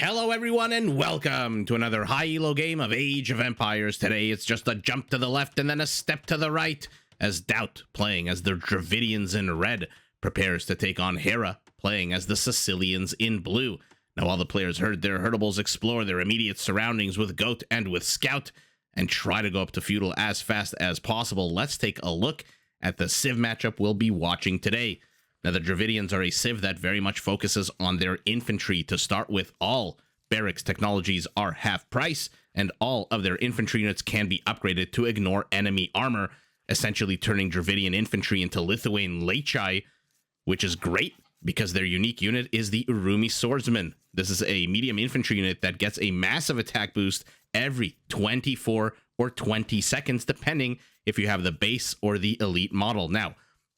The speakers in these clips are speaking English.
Hello everyone and welcome to another high elo game of Age of Empires. Today it's just a jump to the left and then a step to the right as DauT, playing as the Dravidians in red, prepares to take on Hera, playing as the Sicilians in blue. Now all the players herd their herdables explore their immediate surroundings with GL.DauT and with Scout and try to go up to Feudal as fast as possible. Let's take a look at the Civ matchup we'll be watching today. Now, the Dravidians are a civ that very much focuses on their infantry. To start with, all barracks technologies are half price, and all of their infantry units can be upgraded to ignore enemy armor, essentially turning Dravidian infantry into Lithuanian Lechai, which is great because their unique unit is the Urumi Swordsman. This is a medium infantry unit that gets a massive attack boost every 24 or 20 seconds, depending if you have the base or the elite model. Now,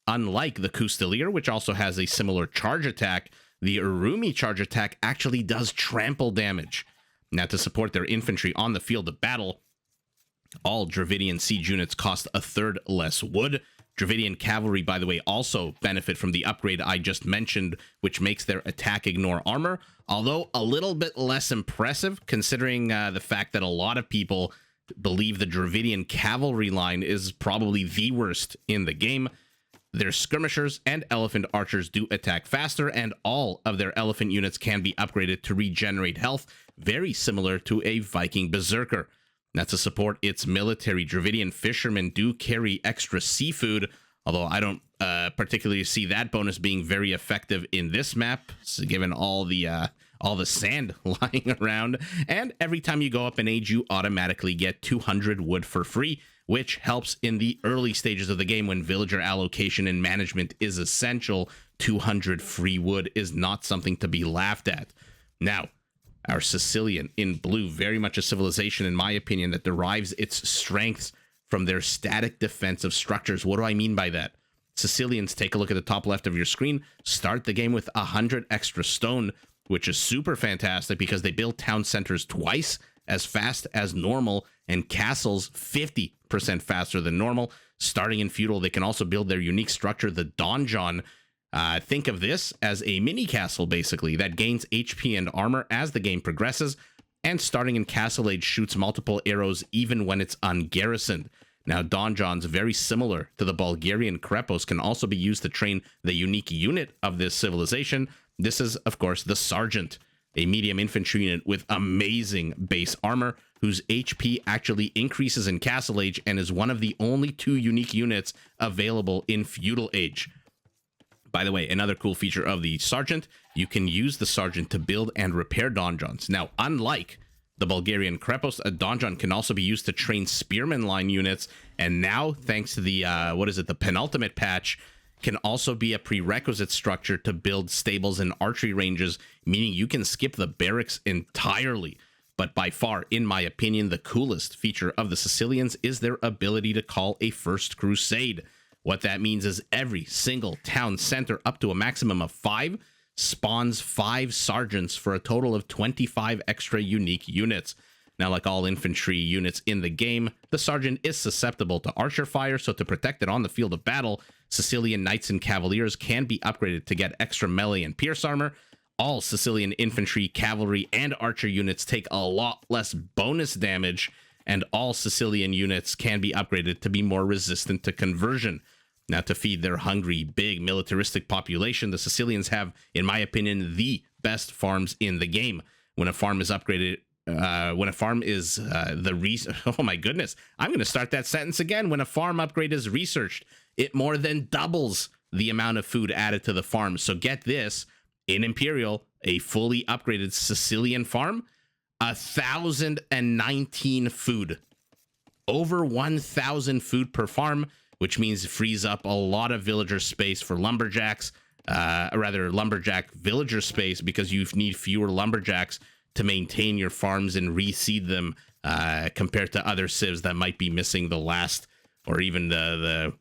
unlike the Custelier, which also has a similar charge attack, the Urumi charge attack actually does trample damage. Now, to support their infantry on the field of battle, all Dravidian siege units cost a third less wood. Dravidian cavalry, by the way, also benefit from the upgrade I just mentioned, which makes their attack ignore armor, although a little bit less impressive, considering the fact that a lot of people believe the Dravidian cavalry line is probably the worst in the game. Their skirmishers and elephant archers do attack faster, and all of their elephant units can be upgraded to regenerate health, very similar to a Viking berserker. Now, to support its military, Dravidian fishermen do carry extra seafood, although I don't particularly see that bonus being very effective in this map, so given all the sand lying around. And every time you go up in age, you automatically get 200 wood for free, which helps in the early stages of the game when villager allocation and management is essential. 200 free wood is not something to be laughed at. Now, our Sicilian in blue, very much a civilization, in my opinion, that derives its strengths from their static defensive structures. What do I mean by that? Sicilians, take a look at the top left of your screen, start the game with 100 extra stone, which is super fantastic because they build town centers twice as fast as normal and castles 50% faster than normal. Starting in feudal, they can also build their unique structure, the donjon. Think of this as a mini castle, basically, that gains HP and armor as the game progresses, and starting in castle age shoots multiple arrows even when it's ungarrisoned. Now, donjons, very similar to the Bulgarian Krepos, can also be used to train the unique unit of this civilization. This is, of course, the Sergeant, a medium infantry unit with amazing base armor, whose HP actually increases in Castle Age and is one of the only two unique units available in Feudal Age. By the way, another cool feature of the Sergeant, you can use the Sergeant to build and repair donjons. Now, unlike the Bulgarian Krepos, a donjon can also be used to train spearman line units, and now, thanks to the, the penultimate patch, can also be a prerequisite structure to build stables and archery ranges, meaning you can skip the barracks entirely. But by far, in my opinion, the coolest feature of the Sicilians is their ability to call a first crusade. What that means is every single town center, up to a maximum of 5, spawns 5 sergeants for a total of 25 extra unique units. Now, like all infantry units in the game, the sergeant is susceptible to archer fire, so to protect it on the field of battle, Sicilian knights and cavaliers can be upgraded to get extra melee and pierce armor. All Sicilian infantry, cavalry, and archer units take a lot less bonus damage, and all Sicilian units can be upgraded to be more resistant to conversion. Now, to feed their hungry, big, militaristic population, the Sicilians have, in my opinion, the best farms in the game. When a farm is upgraded, oh my goodness, I'm going to start that sentence again. When a farm upgrade is researched, it more than doubles the amount of food added to the farm. So get this, in Imperial, a fully upgraded Sicilian farm, 1,019 food. Over 1,000 food per farm, which means it frees up a lot of villager space for lumberjacks, lumberjack villager space, because you need fewer lumberjacks to maintain your farms and reseed them compared to other civs that might be missing the last or even the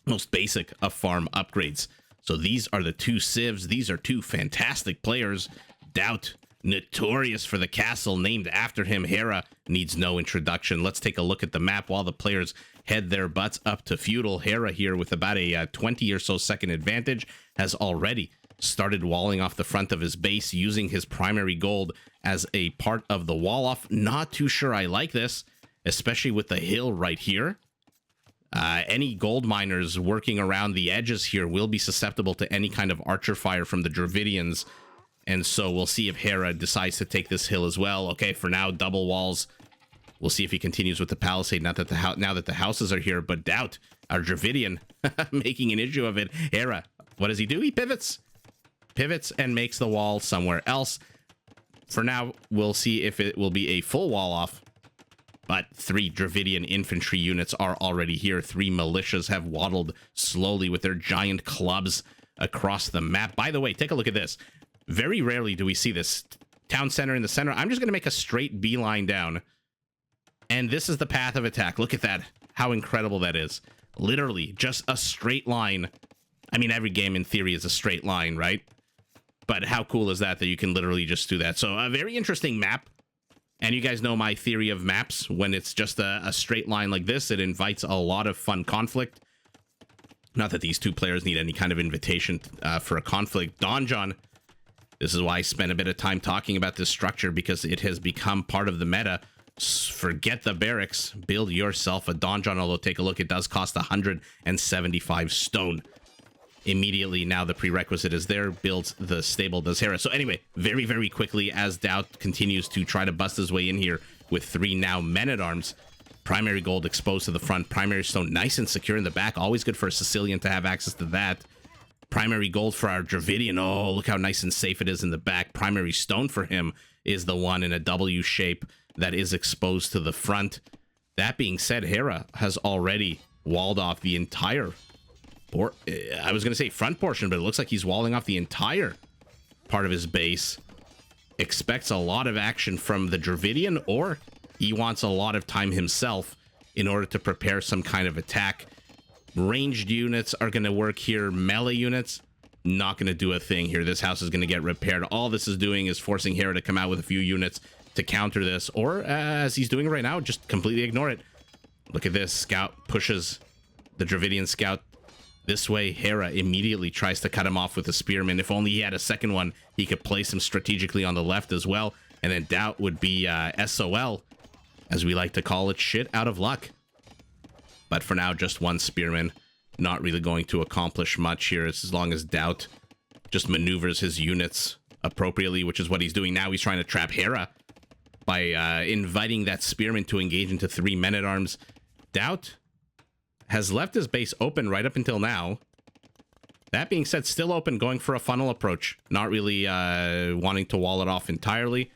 most basic of farm upgrades. So these are the two civs. These are two fantastic players. DauT, notorious for the castle named after him, Hera, needs no introduction. Let's take a look at the map while the players head their butts up to feudal. Hera here with about a 20 or so second advantage has already started walling off the front of his base, using his primary gold as a part of the wall off. Not too sure I like this, especially with the hill right here. Any gold miners working around the edges here will be susceptible to any kind of archer fire from the Dravidians. And so we'll see if Hera decides to take this hill as well. Okay, for now, double walls. We'll see if he continues with the palisade now that the houses are here. But DauT, our Dravidian, making an issue of it. Hera, what does he do? He pivots and makes the wall somewhere else. For now, we'll see if it will be a full wall off. But 3 Dravidian infantry units are already here. 3 militias have waddled slowly with their giant clubs across the map. By the way, take a look at this. Very rarely do we see this. Town center in the center. I'm just going to make a straight beeline down. And this is the path of attack. Look at that. How incredible that is. Literally, just a straight line. I mean, every game in theory is a straight line, right? But how cool is that you can literally just do that? So a very interesting map. And you guys know my theory of maps. When it's just a straight line like this, it invites a lot of fun conflict. Not that these two players need any kind of invitation for a conflict. Donjon. This is why I spent a bit of time talking about this structure, because it has become part of the meta. Forget the barracks. Build yourself a donjon. Although, take a look. It does cost 175 stone. Immediately now the prerequisite is there. Builds the stable, does Hera. So anyway, very, very quickly, as DauT continues to try to bust his way in here with 3 now men-at-arms. Primary gold exposed to the front. Primary stone nice and secure in the back. Always good for a Sicilian to have access to that. Primary gold for our Dravidian. Oh, look how nice and safe it is in the back. Primary stone for him is the one in a W shape that is exposed to the front. That being said, Hera has already walled off the entire... Or I was going to say front portion, but it looks like he's walling off the entire part of his base. Expects a lot of action from the Dravidian, or he wants a lot of time himself in order to prepare some kind of attack. Ranged units are going to work here. Melee units, not going to do a thing here. This house is going to get repaired. All this is doing is forcing Hera to come out with a few units to counter this, or as he's doing right now, just completely ignore it. Look at this. Scout pushes the Dravidian scout this way. Hera immediately tries to cut him off with a spearman. If only he had a second one, he could place him strategically on the left as well. And then DauT would be SOL, as we like to call it, shit out of luck. But for now, just one spearman. Not really going to accomplish much here, as long as DauT just maneuvers his units appropriately, which is what he's doing now. He's trying to trap Hera by inviting that spearman to engage into 3 men-at-arms. DauT has left his base open right up until now. That being said, still open, going for a funnel approach. Not really wanting to wall it off entirely.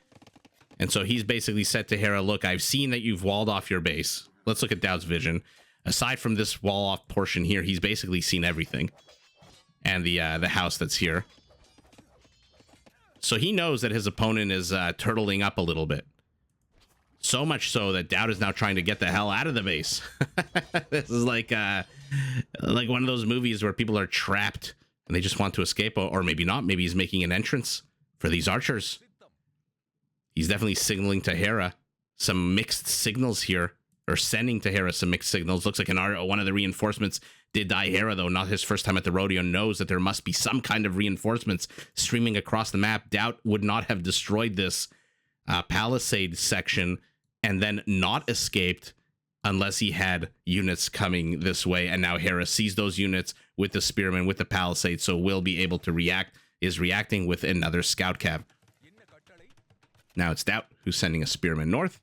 And so he's basically said to Hera, look, I've seen that you've walled off your base. Let's look at DauT's vision. Aside from this wall off portion here, he's basically seen everything. And the house that's here. So he knows that his opponent is turtling up a little bit. So much so that DauT is now trying to get the hell out of the base. This is like one of those movies where people are trapped and they just want to escape, or maybe not. Maybe he's making an entrance for these archers. He's definitely signaling to Hera some mixed signals here, or sending to Hera some mixed signals. Looks like one of the reinforcements did die. Hera, though, not his first time at the rodeo, knows that there must be some kind of reinforcements streaming across the map. DauT would not have destroyed this palisade section and then not escaped unless he had units coming this way. And now Hera sees those units with the spearman, with the palisade, so will be able to react, is reacting with another scout cav. Now it's DauT who's sending a spearman north.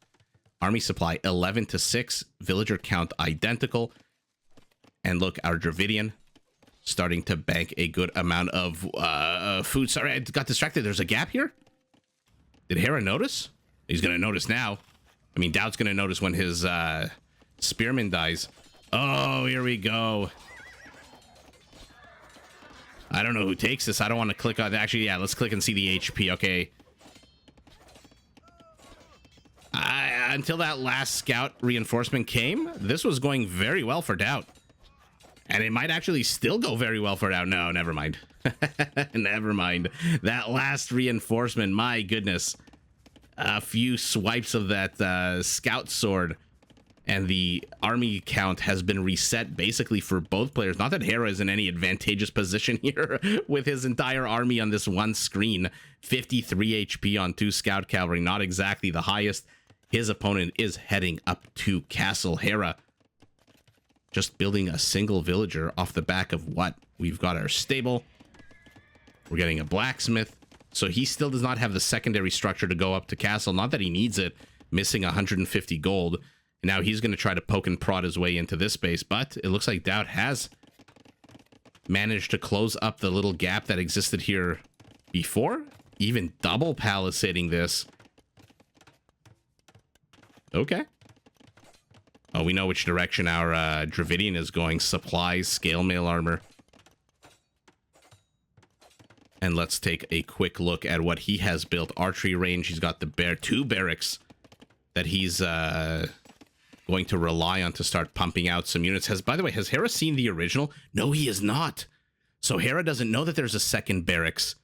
Army supply 11 to 6, villager count identical. And look, our Dravidian starting to bank a good amount of food. Sorry, I got distracted. There's a gap here. Did Hera notice? He's going to notice now. I mean, DauT's going to notice when his spearman dies. Oh, here we go. I don't know who takes this. I don't want to click on... Actually, yeah, let's click and see the HP. Okay. Until that last scout reinforcement came, this was going very well for DauT. And it might actually still go very well for DauT. No, never mind. Never mind. That last reinforcement, my goodness. A few swipes of that scout sword, and the army count has been reset basically for both players. Not that Hera is in any advantageous position here with his entire army on this one screen. 53 HP on 2 scout cavalry, not exactly the highest. His opponent is heading up to Castle Hera, just building a single villager off the back of what? We've got our stable. We're getting a blacksmith. So he still does not have the secondary structure to go up to castle. Not that he needs it, missing 150 gold. Now he's going to try to poke and prod his way into this space, but it looks like DauT has managed to close up the little gap that existed here before, even double palisading this. Okay. Oh, we know which direction our Dravidian is going. Supplies, scale mail armor. And let's take a quick look at what he has built. Archery range. He's got the 2 barracks that he's going to rely on to start pumping out some units. By the way, has Hera seen the original? No, he is not. So Hera doesn't know that there's a second barracks.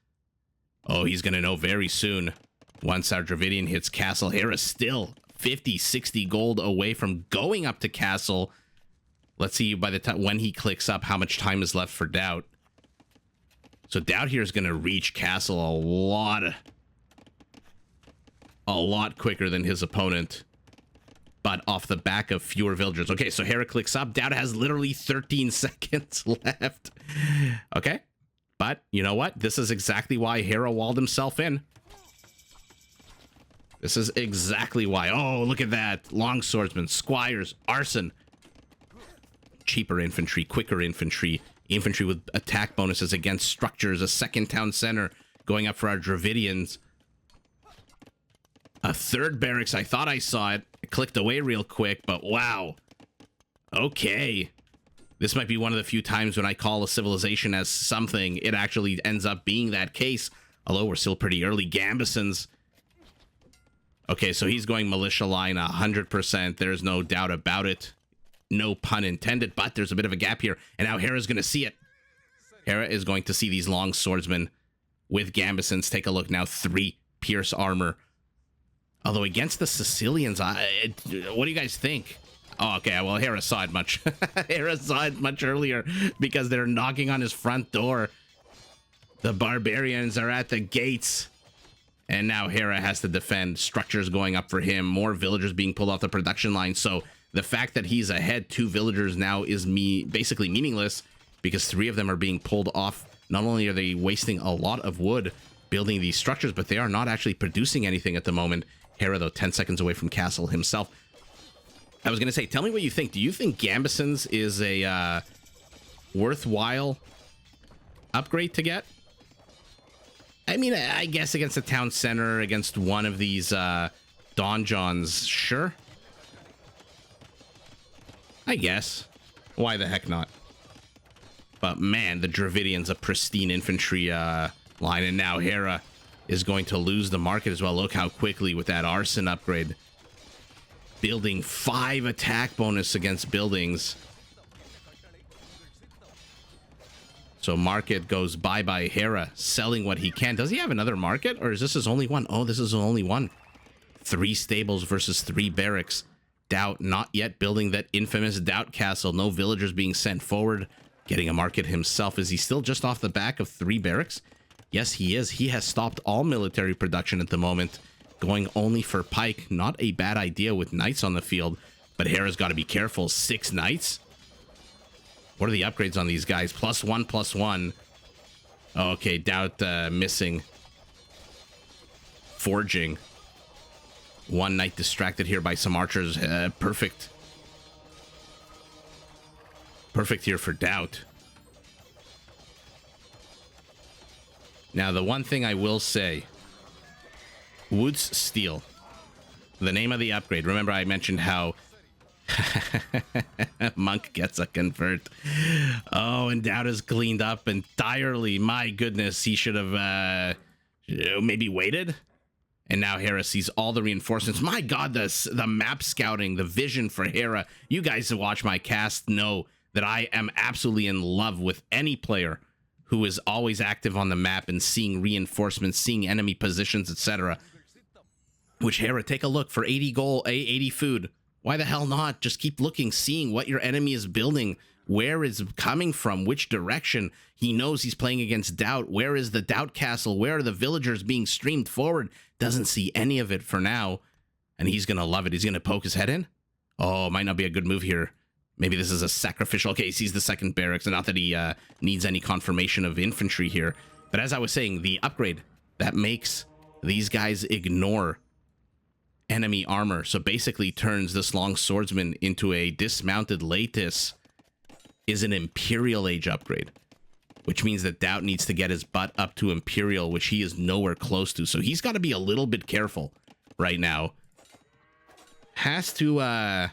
Oh, he's going to know very soon. Once our Dravidian hits castle, Hera's still 50, 60 gold away from going up to castle. Let's see by the time when he clicks up how much time is left for DauT. So DauT here is going to reach castle a lot quicker than his opponent, but off the back of fewer villagers. Okay, so Hera clicks up. DauT has literally 13 seconds left. Okay, but you know what? This is exactly why Hera walled himself in. This is exactly why. Oh, look at that. Longswordsmen, squires, arson. Cheaper infantry, quicker infantry. Infantry with attack bonuses against structures. A second town center going up for our Dravidians. A 3rd barracks. I thought I saw it. I clicked away real quick, but wow. Okay. This might be one of the few times when I call a civilization as something, it actually ends up being that case. Although we're still pretty early. Gambesons. Okay, so he's going militia line 100%. There's no doubt about it. No pun intended, but there's a bit of a gap here. And now Hera's going to see it. Hera is going to see these long swordsmen with Gambesons. Take a look now. 3 pierce armor. Although against the Sicilians, what do you guys think? Oh, okay, well, Hera saw it much. Hera saw it much earlier because they're knocking on his front door. The barbarians are at the gates. And now Hera has to defend. Structures going up for him. More villagers being pulled off the production line. So the fact that he's ahead 2 villagers now is basically meaningless because 3 of them are being pulled off. Not only are they wasting a lot of wood building these structures, but they are not actually producing anything at the moment. Hera, though, 10 seconds away from castle himself. I was going to say, tell me what you think. Do you think Gambesons is a worthwhile upgrade to get? I mean, I guess against the town center, against one of these donjons, sure. I guess. Why the heck not? But man, the Dravidians, a pristine infantry line, and now Hera is going to lose the market as well. Look how quickly with that arson upgrade. Building 5 attack bonus against buildings. So market goes bye-bye. Hera selling what he can. Does he have another market, or is this his only one? Oh, this is only one. 3 stables versus 3 barracks. DauT not yet building that infamous DauT castle. No villagers being sent forward. Getting a market himself. Is he still just off the back of 3 barracks? Yes, he is. He has stopped all military production at the moment. Going only for pike. Not a bad idea with knights on the field. But Hera's got to be careful. 6 knights? What are the upgrades on these guys? +1, +1. Oh, okay, DauT missing. Forging. 1 knight distracted here by some archers. Perfect. Perfect here for DauT. Now, the one thing I will say. Wood's Steel. The name of the upgrade. Remember I mentioned how Monk gets a convert. Oh, and DauT is cleaned up entirely. My goodness, he should have maybe waited. And now Hera sees all the reinforcements. My God, the map scouting, the vision for Hera. You guys who watch my cast know that I am absolutely in love with any player who is always active on the map and seeing reinforcements, seeing enemy positions, etc. Which Hera, take a look for 80 gold, 80 food. Why the hell not? Just keep looking, seeing what your enemy is building, where is coming from, which direction. He knows he's playing against DauT. Where is the DauT castle? Where are the villagers being streamed forward? Doesn't see any of it for now. And he's going to love it. He's going to poke his head in. Oh, might not be a good move here. Maybe this is a sacrificial. Okay, he sees the second barracks. And not that he needs any confirmation of infantry here. But as I was saying, the upgrade that makes these guys ignore enemy armor. So basically turns this long swordsman into a dismounted Latis is an Imperial Age upgrade. Which means that DauT needs to get his butt up to Imperial, which he is nowhere close to. So he's got to be a little bit careful right now. Has to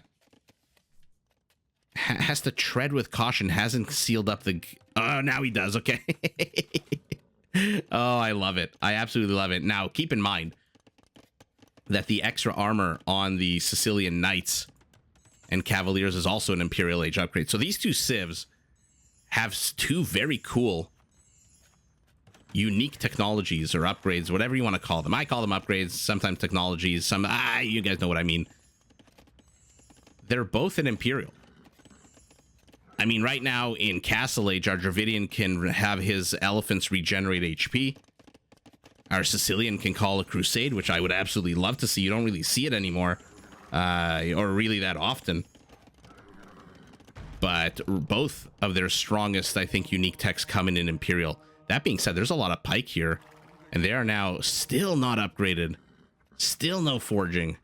tread with caution. Hasn't sealed up the... Oh, now he does. Okay. Oh, I love it. I absolutely love it. Now, keep in mind that the extra armor on the Sicilian Knights and Cavaliers is also an Imperial Age upgrade. So these two civs have two very cool, unique technologies or upgrades, whatever you want to call them. I call them upgrades, sometimes technologies, some... you guys know what I mean. They're both an Imperial. I mean, right now in Castle Age, our Dravidian can have his elephants regenerate HP. Our Sicilian can call a crusade, which I would absolutely love to see. You don't really see it anymore, or really that often. But both of their strongest, I think, unique techs come in Imperial. That being said, there's a lot of pike here, and they are now still not upgraded. Still no forging.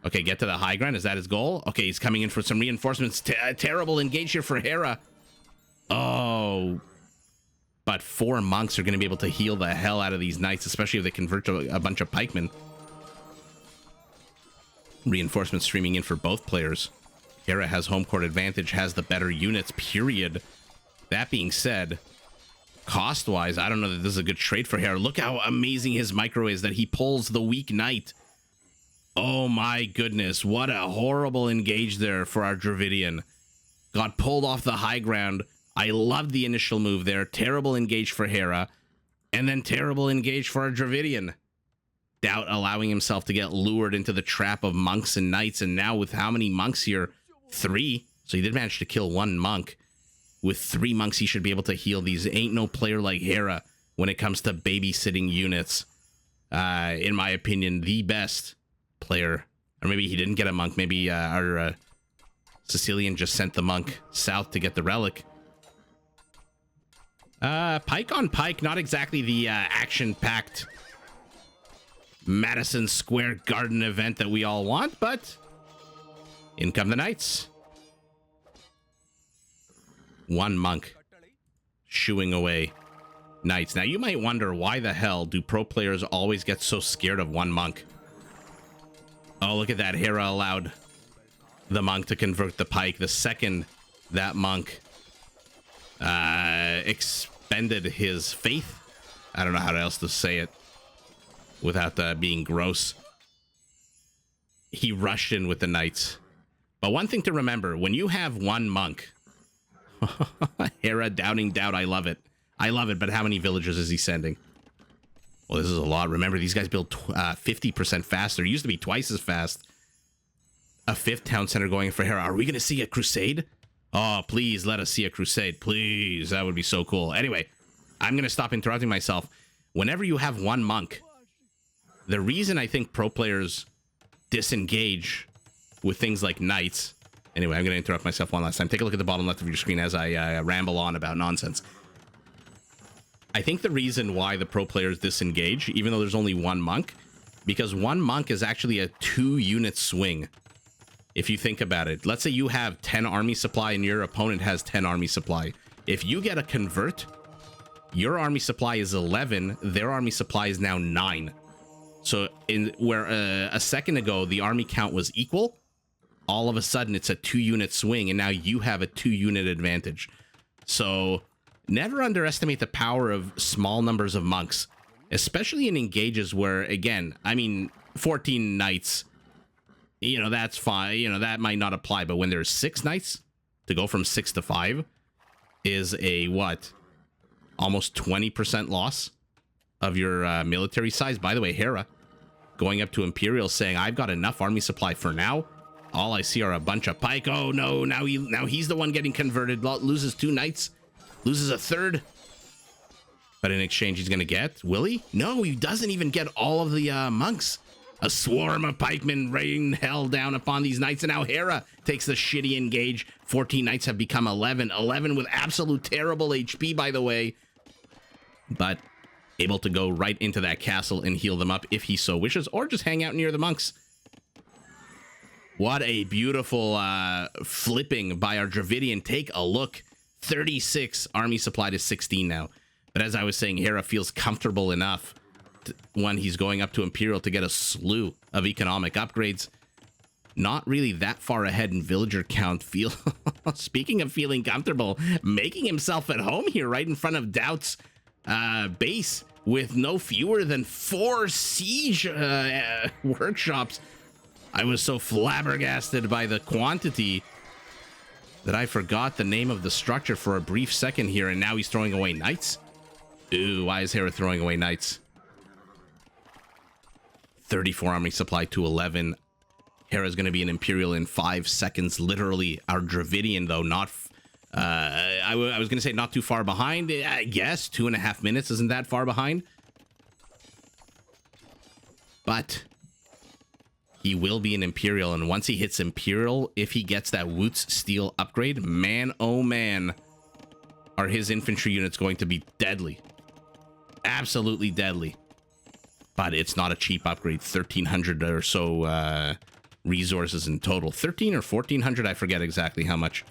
Okay, get to the high ground. Is that his goal? Okay, he's coming in for some reinforcements. Terrible engage here for Hera. Oh. But 4 monks are going to be able to heal the hell out of these knights, especially if they convert to a bunch of pikemen. Reinforcements streaming in for both players. Hera has home court advantage, has the better units, period. That being said, cost-wise, I don't know that this is a good trade for Hera. Look how amazing his micro is, that he pulls the weak knight. Oh my goodness, what a horrible engage there for our Dravidian. Got pulled off the high ground. I loved the initial move there. Terrible engage for Hera. And then terrible engage for our Dravidian. DauT allowing himself to get lured into the trap of monks and knights. And now with how many monks here? 3. So he did manage to kill 1 monk. With 3 monks, he should be able to heal these. Ain't no player like Hera when it comes to babysitting units. In my opinion, the best player. Or maybe he didn't get a monk. Maybe our Sicilian just sent the monk south to get the relic. Pike on pike, not exactly the action-packed Madison Square Garden event that we all want, but in come the knights. 1 monk shooing away knights. Now, you might wonder, why the hell do pro players always get so scared of 1 monk? Oh, look at that. Hera allowed the monk to convert the pike. The second that monk expended his faith, I don't know how else to say it without being gross, he rushed in with the knights. But one thing to remember, when you have 1 monk, Hera doubting DauT, I love it. I love it, but how many villagers is he sending? Well, this is a lot. Remember, these guys build 50% faster. It used to be twice as fast. A 5th town center going for Hera. Are we going to see a crusade? Oh, please let us see a crusade. Please. That would be so cool. Anyway, I'm going to stop interrupting myself. Whenever you have 1 monk, the reason I think pro players disengage with things like knights... Anyway, I'm going to interrupt myself one last time. Take a look at the bottom left of your screen as I ramble on about nonsense. I think the reason why the pro players disengage, even though there's only 1 monk, because 1 monk is actually a 2-unit swing. If you think about it, let's say you have 10 army supply and your opponent has 10 army supply. If you get a convert, your army supply is 11, their army supply is now 9. So where a second ago the army count was equal, all of a sudden it's a 2-unit swing, and now you have a 2-unit advantage. So never underestimate the power of small numbers of monks, especially in engages where, again, I mean, 14 knights, you know, that's fine. You know, that might not apply. But when there's 6 knights, to go from 6 to 5 is a, what, almost 20% loss of your military size. By the way, Hera going up to Imperial saying, I've got enough army supply for now. All I see are a bunch of pike. Oh no, now he's the one getting converted. Loses 2 knights, loses a 3rd. But in exchange, he's gonna get, will he? No, he doesn't even get all of the monks. A swarm of pikemen rain hell down upon these knights, and now Hera takes the shitty engage. 14 knights have become 11. 11 with absolute terrible HP, by the way. But able to go right into that castle and heal them up if he so wishes, or just hang out near the monks. What a beautiful flipping by our Dravidian. Take a look. 36 army supply to 16 now. But as I was saying, Hera feels comfortable enough when he's going up to Imperial to get a slew of economic upgrades. Not really that far ahead in villager count. Speaking of feeling comfortable, making himself at home here right in front of DauT's base with no fewer than 4 siege workshops. I was so flabbergasted by the quantity that I forgot the name of the structure for a brief second here, and now he's throwing away knights. Ooh, why is Hera throwing away knights? 34 army supply to 11. Hera's going to be an Imperial in 5 seconds, literally. Our Dravidian, though, not... I was going to say not too far behind. I guess 2.5 minutes isn't that far behind. But he will be an Imperial, and once he hits Imperial, if he gets that Woot's Steel upgrade, man, oh man, are his infantry units going to be deadly. Absolutely deadly. But it's not a cheap upgrade. 1,300 or so resources in total. 13 or 1,400, I forget exactly how much.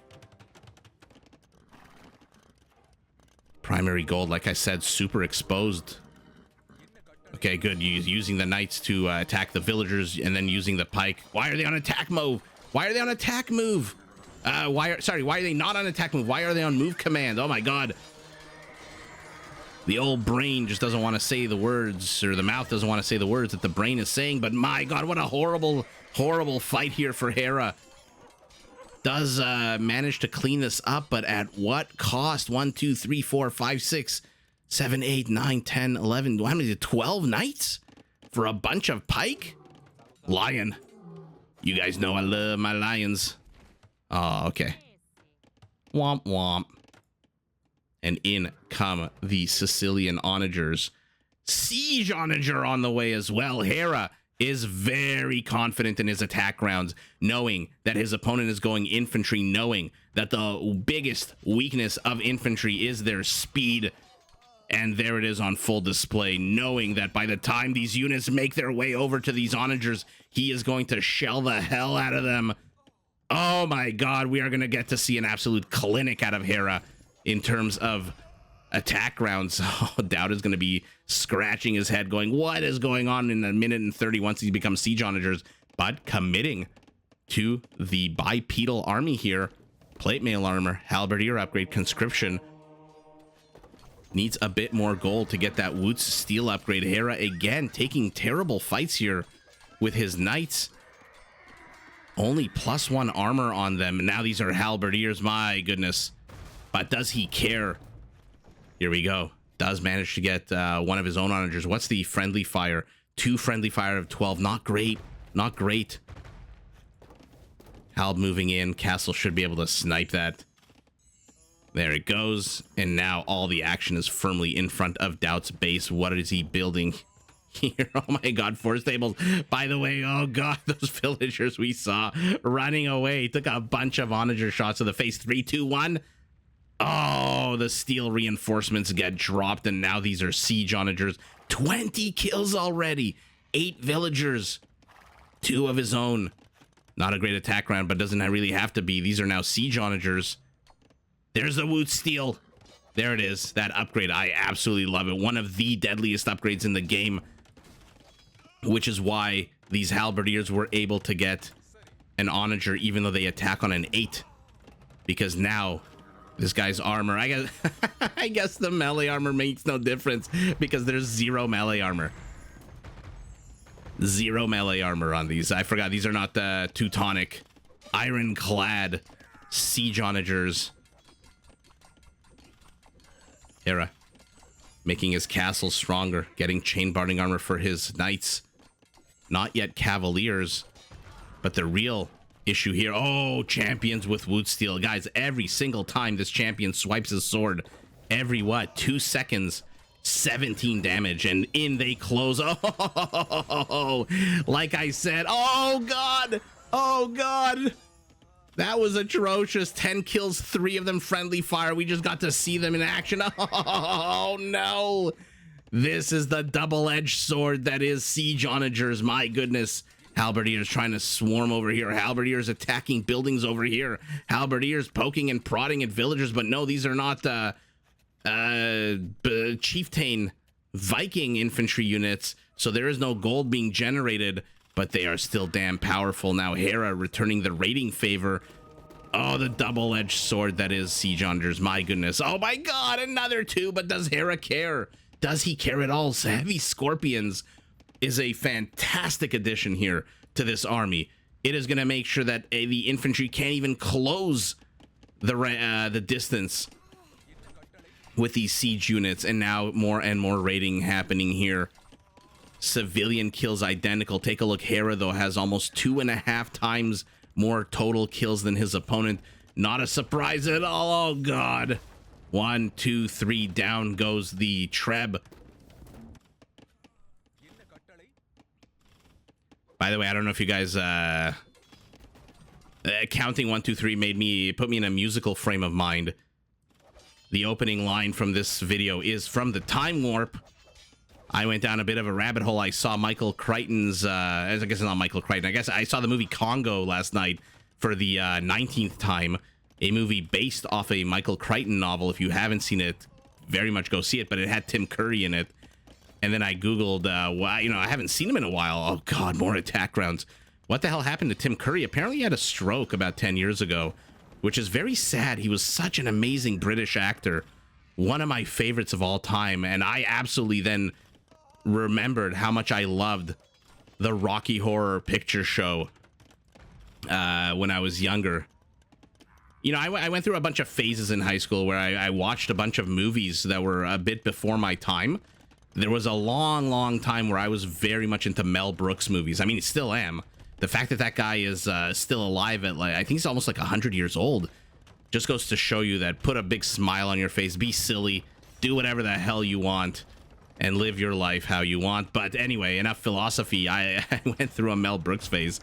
Primary gold, like I said, super exposed. Okay, good. Using the knights to attack the villagers and then using the pike. Why are they on attack move? Why are they on attack move? Why are they not on attack move? Why are they on move command? Oh my god. The old brain just doesn't want to say the words, or the mouth doesn't want to say the words that the brain is saying, but my god, what a horrible, horrible fight here for Hera. Does manage to clean this up, but at what cost? 1, 2, 3, 4, 5, 6, 7, 8, 9, 10, 11. How many? 12 knights for a bunch of pike? Lion. You guys know I love my lions. Oh, okay. Womp womp. And in come the Sicilian onagers. Siege onager on the way as well. Hera is very confident in his attack rounds, knowing that his opponent is going infantry, knowing that the biggest weakness of infantry is their speed. And there it is on full display, knowing that by the time these units make their way over to these onagers, he is going to shell the hell out of them. Oh my god, we are going to get to see an absolute clinic out of Hera in terms of attack rounds. Oh, DauT is going to be scratching his head going, what is going on in a minute and 30 once he becomes siege onagers? But committing to the bipedal army here. Plate mail armor, halberdier upgrade, conscription. Needs a bit more gold to get that Woot's Steel upgrade. Hera again taking terrible fights here with his knights. Only +1 armor on them. Now these are halberdiers, my goodness. But does he care? Here we go. Does manage to get one of his own onagers. What's the friendly fire? 2 friendly fire of 12. Not great. Not great. Halb moving in. Castle should be able to snipe that. There it goes. And now all the action is firmly in front of DauT's base. What is he building here? Oh my god, 4 stables. By the way, oh god, those villagers we saw running away. Took a bunch of onager shots to the face. 3, 2, 1. Oh, the steel reinforcements get dropped, and now these are siege onagers. 20 kills already. 8 villagers. 2 of his own. Not a great attack round, but doesn't really have to be. These are now siege onagers. There's the Woot Steel. There it is. That upgrade, I absolutely love it. One of the deadliest upgrades in the game, which is why these halberdiers were able to get an onager even though they attack on an 8. Because now this guy's armor, I guess the melee armor makes no difference because there's 0 melee armor. 0 melee armor on these. I forgot these are not the Teutonic ironclad siege onagers. Hera making his castle stronger, getting chain barding armor for his knights. Not yet cavaliers, but the real issue here. Oh, champions with wood steel. Guys, every single time this champion swipes his sword, every, 2 seconds, 17 damage, and in they close. Oh, like I said. Oh, God. Oh, God. That was atrocious. 10 kills, 3 of them friendly fire. We just got to see them in action. Oh, no. This is the double-edged sword that is Siege Onagers. My goodness. Halberdiers trying to swarm over here. Halberdiers attacking buildings over here. Halberdiers poking and prodding at villagers. But no, these are not chieftain Viking infantry units. So there is no gold being generated. But they are still damn powerful. Now Hera returning the raiding favor. Oh, the double-edged sword that is Siege Onagers. My goodness. Oh my God, another 2. But does Hera care? Does he care at all? So Heavy Scorpions is a fantastic addition here to this army. It is going to make sure that the infantry can't even close the distance with these siege units. And now more and more raiding happening here. Civilian kills identical. Take a look. Hera, though, has almost 2.5 times more total kills than his opponent. Not a surprise at all. Oh, God. 1, 2, 3. Down goes the Treb. By the way, I don't know if you guys counting 1, 2, 3 put me in a musical frame of mind. The opening line from this video is from the Time Warp. I went down a bit of a rabbit hole. I saw Michael Crichton's I guess it's not Michael Crichton. I guess I saw the movie Congo last night for the 19th time. A movie based off a Michael Crichton novel. If you haven't seen it, very much go see it. But it had Tim Curry in it. And then I Googled, why, I haven't seen him in a while. Oh, God, more attack rounds. What the hell happened to Tim Curry? Apparently he had a stroke about 10 years ago, which is very sad. He was such an amazing British actor. One of my favorites of all time. And I absolutely then remembered how much I loved the Rocky Horror Picture Show when I was younger. I went through a bunch of phases in high school where I watched a bunch of movies that were a bit before my time. There was a long time where I was very much into Mel Brooks movies. I mean, still am. The fact that that guy is still alive at, I think he's almost 100 years old, just goes to show you that put a big smile on your face, be silly, do whatever the hell you want, and live your life how you want. But anyway, enough philosophy. I went through a Mel Brooks phase.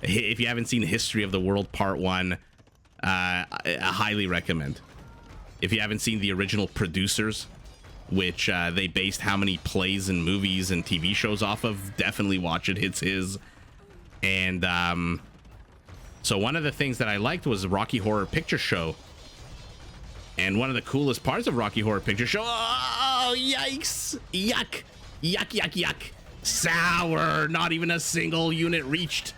If you haven't seen History of the World Part 1, I highly recommend. If you haven't seen the original Producers, which they based how many plays and movies and TV shows off of, definitely watch it. It's his. And so one of the things that I liked was the Rocky Horror Picture Show. And one of the coolest parts of Rocky Horror Picture Show, oh, yikes, yuck, yuck. Sour, not even a single unit reached.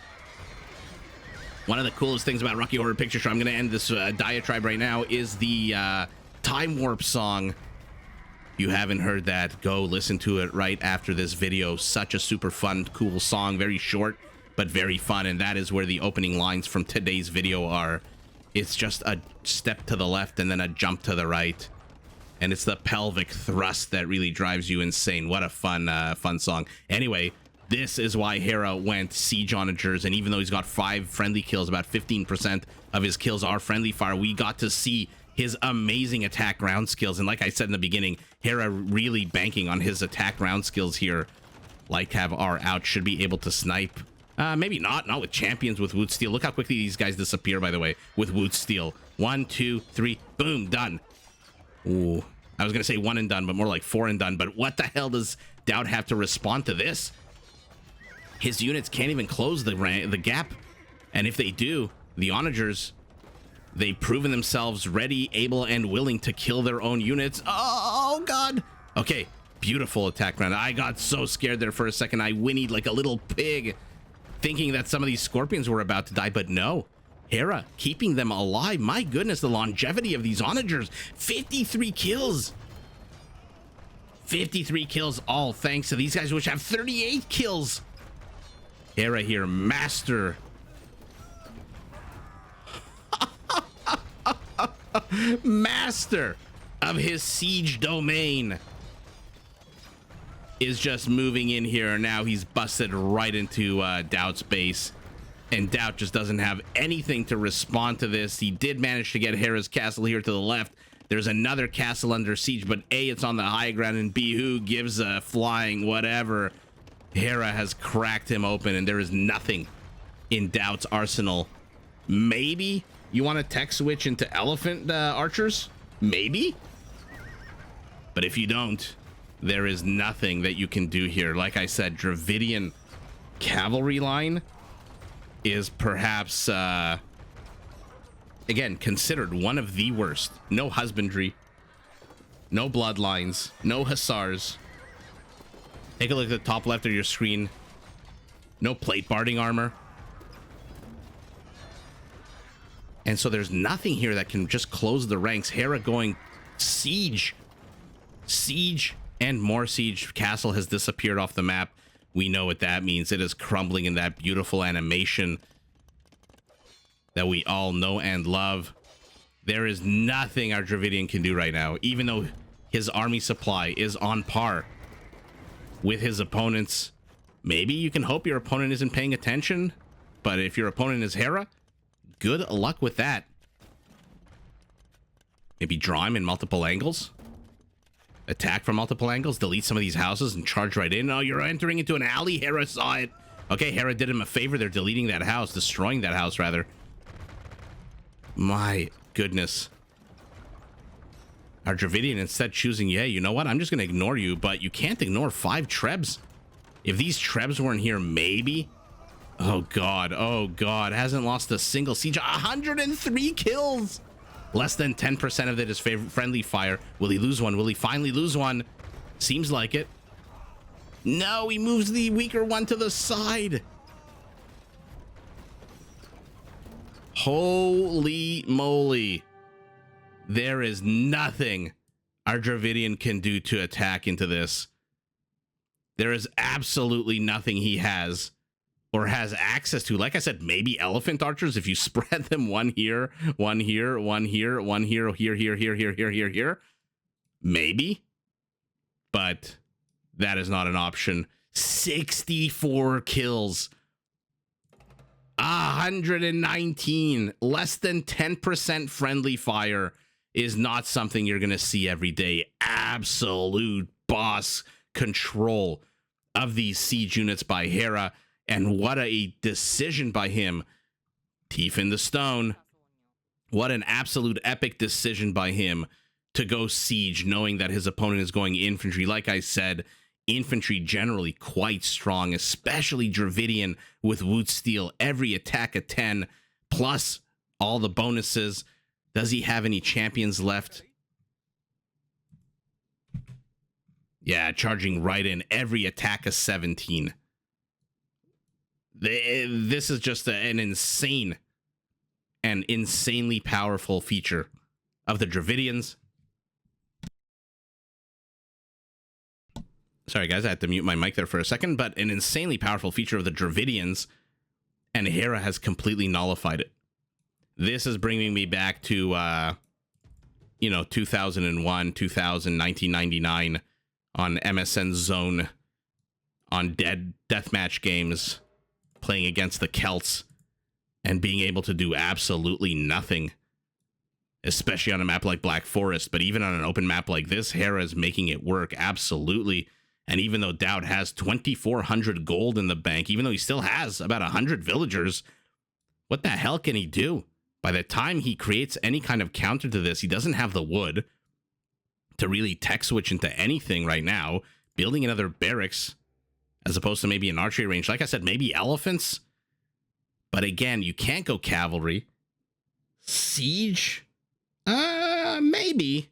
One of the coolest things about Rocky Horror Picture Show, I'm going to end this diatribe right now, is the Time Warp song. You haven't heard that, go listen to it right after this video. Such a super fun, cool song, very short, but very fun. And that is where the opening lines from today's video are. It's just a step to the left and then a jump to the right. And it's the pelvic thrust that really drives you insane. What a fun song. Anyway, this is why Hera went Siege Onagers. And even though he's got 5 friendly kills, about 15% of his kills are friendly fire, we got to see his amazing attack round skills. And like I said in the beginning, Hera really banking on his attack round skills here. Like have our out, should be able to snipe. Maybe not with champions with wood steel. Look how quickly these guys disappear, by the way, with wood steel. 1, 2, 3, boom, done. Ooh, I was gonna say 1 and done, but more like 4 and done. But what the hell does DauT have to respond to this? His units can't even close the gap. And if they do, the Onagers, they've proven themselves ready, able, and willing to kill their own units. Oh, God. Okay, beautiful attack round. I got so scared there for a second. I whinnied like a little pig, thinking that some of these scorpions were about to die, but no. Hera keeping them alive. My goodness, the longevity of these Onagers. 53 kills. 53 kills, all thanks to these guys, which have 38 kills. Hera here, master. Master of his siege domain is just moving in here. Now he's busted right into DauT's base. And DauT just doesn't have anything to respond to this. He did manage to get Hera's castle here to the left. There's another castle under siege, but A, it's on the high ground, and B, who gives a flying whatever. Hera has cracked him open, and there is nothing in DauT's arsenal. Maybe you want to tech switch into elephant archers? Maybe? But if you don't, there is nothing that you can do here. Like I said, Dravidian cavalry line is perhaps, again, considered one of the worst. No husbandry, no bloodlines, no hussars. Take a look at the top left of your screen. No plate barding armor. And so there's nothing here that can just close the ranks. Hera going siege. Siege and more siege. Castle has disappeared off the map. We know what that means. It is crumbling in that beautiful animation that we all know and love. There is nothing our Dravidian can do right now, even though his army supply is on par with his opponent's. Maybe you can hope your opponent isn't paying attention, but if your opponent is Hera, good luck with that. Maybe draw him in multiple angles. Attack from multiple angles, delete some of these houses and charge right in. Oh, you're entering into an alley. Hera saw it. Okay, Hera did him a favor. They're deleting that house, destroying that house, rather. My goodness. Our Dravidian instead choosing, yeah, you know what? I'm just going to ignore you, but you can't ignore 5 Trebs. If these Trebs weren't here, maybe. Oh, God. Oh, God. Hasn't lost a single siege. 103 kills. Less than 10% of it is friendly fire. Will he lose one? Will he finally lose one? Seems like it. No, he moves the weaker one to the side. Holy moly. There is nothing our Dravidian can do to attack into this. There is absolutely nothing he has or has access to. Like I said, maybe elephant archers, if you spread them one here, one here, one here, one here, here, here, here, here, here, here, here. Maybe. But that is not an option. 64 kills. 119. Less than 10% friendly fire is not something you're going to see every day. Absolute boss control of these siege units by Hera. And what a decision by him. Teeth in the stone. What an absolute epic decision by him to go siege, knowing that his opponent is going infantry. Like I said, infantry generally quite strong, especially Dravidian with Wood Steel. Every attack a 10, plus all the bonuses. Does he have any champions left? Yeah, charging right in. Every attack a 17. This is just an insane and insanely powerful feature of the Dravidians. Sorry, guys, I had to mute my mic there for a second, but an insanely powerful feature of the Dravidians, and Hera has completely nullified it. This is bringing me back to, 2001, 2000, 1999 on MSN Zone, on deathmatch games, playing against the Celts and being able to do absolutely nothing, especially on a map like Black Forest. But even on an open map like this, Hera is making it work absolutely. And even though DauT has 2,400 gold in the bank, even though he still has about 100 villagers, what the hell can he do? By the time he creates any kind of counter to this, he doesn't have the wood to really tech switch into anything right now. Building another barracks as opposed to maybe an archery range. Like I said, maybe elephants. But again, you can't go cavalry. Siege? Maybe.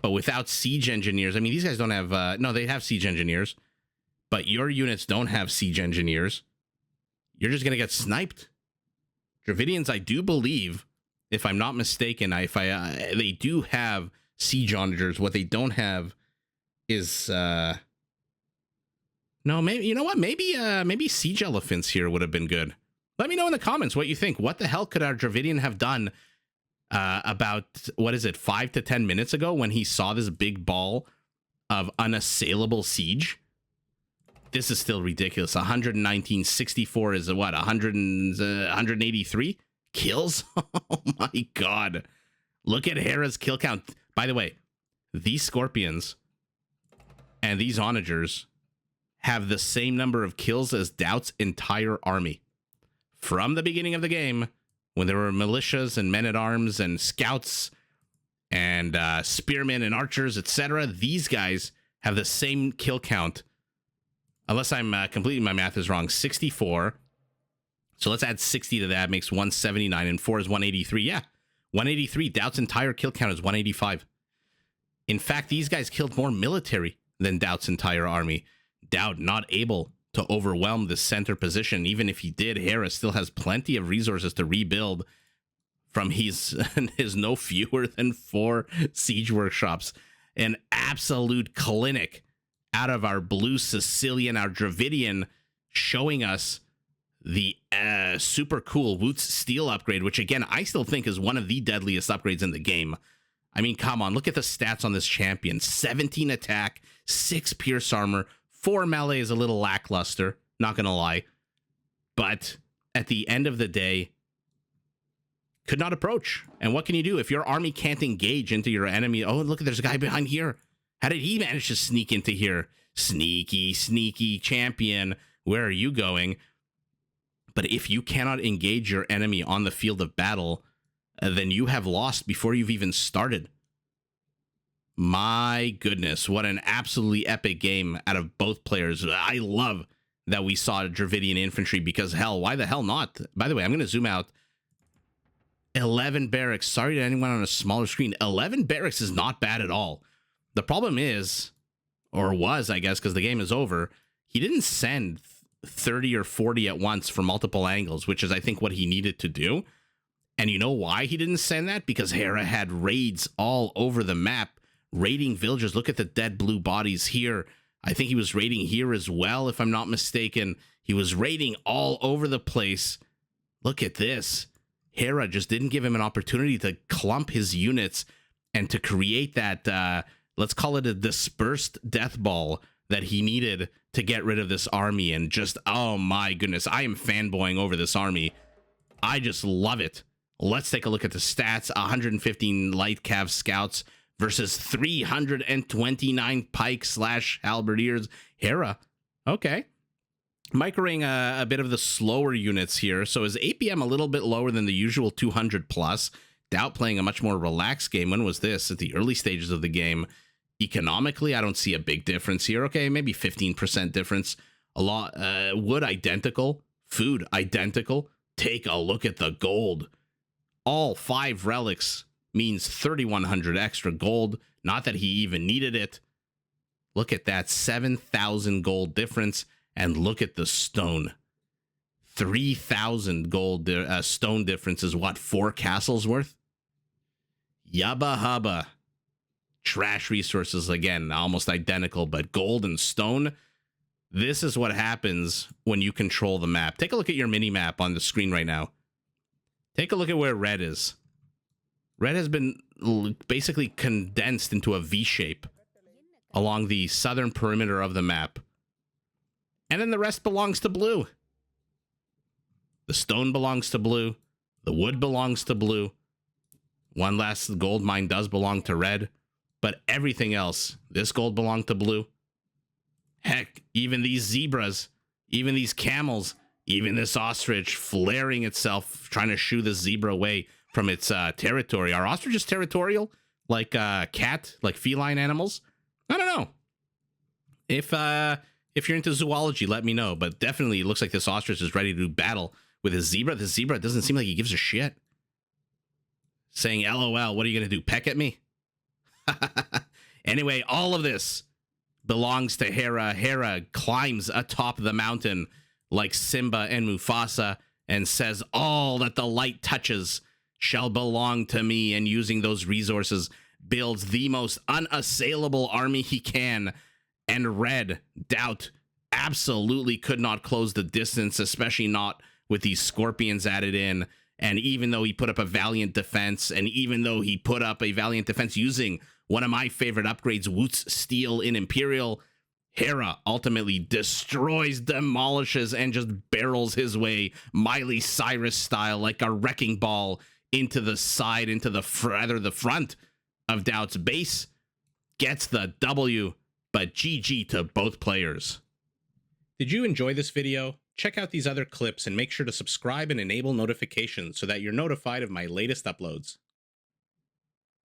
But without siege engineers, I mean, these guys don't have... no, they have siege engineers. But your units don't have siege engineers. You're just going to get sniped. Dravidians, I do believe, if I'm not mistaken, they do have siege onagers. What they don't have is... No, maybe, you know what? Maybe siege elephants here would have been good. Let me know in the comments what you think. What the hell could our Dravidian have done about, 5 to 10 minutes ago when he saw this big ball of unassailable siege? This is still ridiculous. 119, 64 is what? 183 kills? Oh my god. Look at Hera's kill count. By the way, these Scorpions and these Onagers have the same number of kills as DauT's entire army. From the beginning of the game, when there were militias and men-at-arms and scouts and spearmen and archers, etc., these guys have the same kill count. Unless I'm completely, my math is wrong. 64. So let's add 60 to that. Makes 179, and 4 is 183. Yeah, 183. DauT's entire kill count is 185. In fact, these guys killed more military than DauT's entire army. DauT not able to overwhelm the center position. Even if he did, Hera still has plenty of resources to rebuild from his no fewer than 4 siege workshops. An absolute clinic out of our blue Sicilian, our Dravidian, showing us the super cool Wootz steel upgrade, which again, I still think is one of the deadliest upgrades in the game. I mean, come on, look at the stats on this champion. 17 attack, 6 pierce armor, 4 melee is a little lackluster, not gonna lie. But at the end of the day, could not approach. And what can you do if your army can't engage into your enemy? Oh, look, there's a guy behind here. How did he manage to sneak into here? Sneaky, sneaky champion. Where are you going? But if you cannot engage your enemy on the field of battle, then you have lost before you've even started. My goodness, what an absolutely epic game out of both players. I love that we saw Dravidian infantry because, hell, why the hell not? By the way, I'm going to zoom out. 11 barracks. Sorry to anyone on a smaller screen. 11 barracks is not bad at all. The problem is, or was, I guess, because the game is over, he didn't send 30 or 40 at once from multiple angles, which is, I think, what he needed to do. And you know why he didn't send that? Because Hera had raids all over the map, raiding villages. Look at the dead blue bodies here. I think he was raiding here as well, if I'm not mistaken. He was raiding all over the place. Look at this. Hera just didn't give him an opportunity to clump his units and to create that, let's call it a dispersed death ball that he needed to get rid of this army. And just, oh my goodness, I am fanboying over this army. I just love it. Let's take a look at the stats. 115 light cav scouts versus 329 pike / halberdiers. Hera, okay. Microing a bit of the slower units here. So his APM a little bit lower than the usual 200 plus. DauT playing a much more relaxed game. When was this? At the early stages of the game. Economically, I don't see a big difference here. Okay, maybe 15% difference. A lot. Wood identical. Food identical. Take a look at the gold. All 5 relics means 3,100 extra gold. Not that he even needed it. Look at that 7,000 gold difference. And look at the stone. 3,000 gold stone difference is what, 4 castles worth? Yubba hubba. Trash resources again, almost identical, but gold and stone. This is what happens when you control the map. Take a look at your mini map on the screen right now. Take a look at where red is. Red has been basically condensed into a V shape along the southern perimeter of the map. And then the rest belongs to blue. The stone belongs to blue. The wood belongs to blue. One last gold mine does belong to red. But everything else, this gold belonged to blue. Heck, even these zebras, even these camels, even this ostrich flaring itself, trying to shoo the zebra away from its territory. Are ostriches territorial? Like cat, like feline animals? I don't know. If you're into zoology, let me know. But definitely, it looks like this ostrich is ready to do battle with a zebra. The zebra doesn't seem like he gives a shit. Saying, LOL, what are you going to do? Peck at me? Anyway, all of this belongs to Hera. Hera climbs atop the mountain like Simba and Mufasa and says, all that the light touches shall belong to me. And using those resources, builds the most unassailable army he can. And red, DauT, absolutely could not close the distance, especially not with these Scorpions added in. And even though he put up a valiant defense, and even though he put up a valiant defense using one of my favorite upgrades, Wootz Steel in Imperial, Hera ultimately destroys, demolishes, and just barrels his way Miley Cyrus style like a wrecking ball into the side, into the front of DauT's base. Gets the W, but GG to both players. Did you enjoy this video? Check out these other clips and make sure to subscribe and enable notifications so that you're notified of my latest uploads.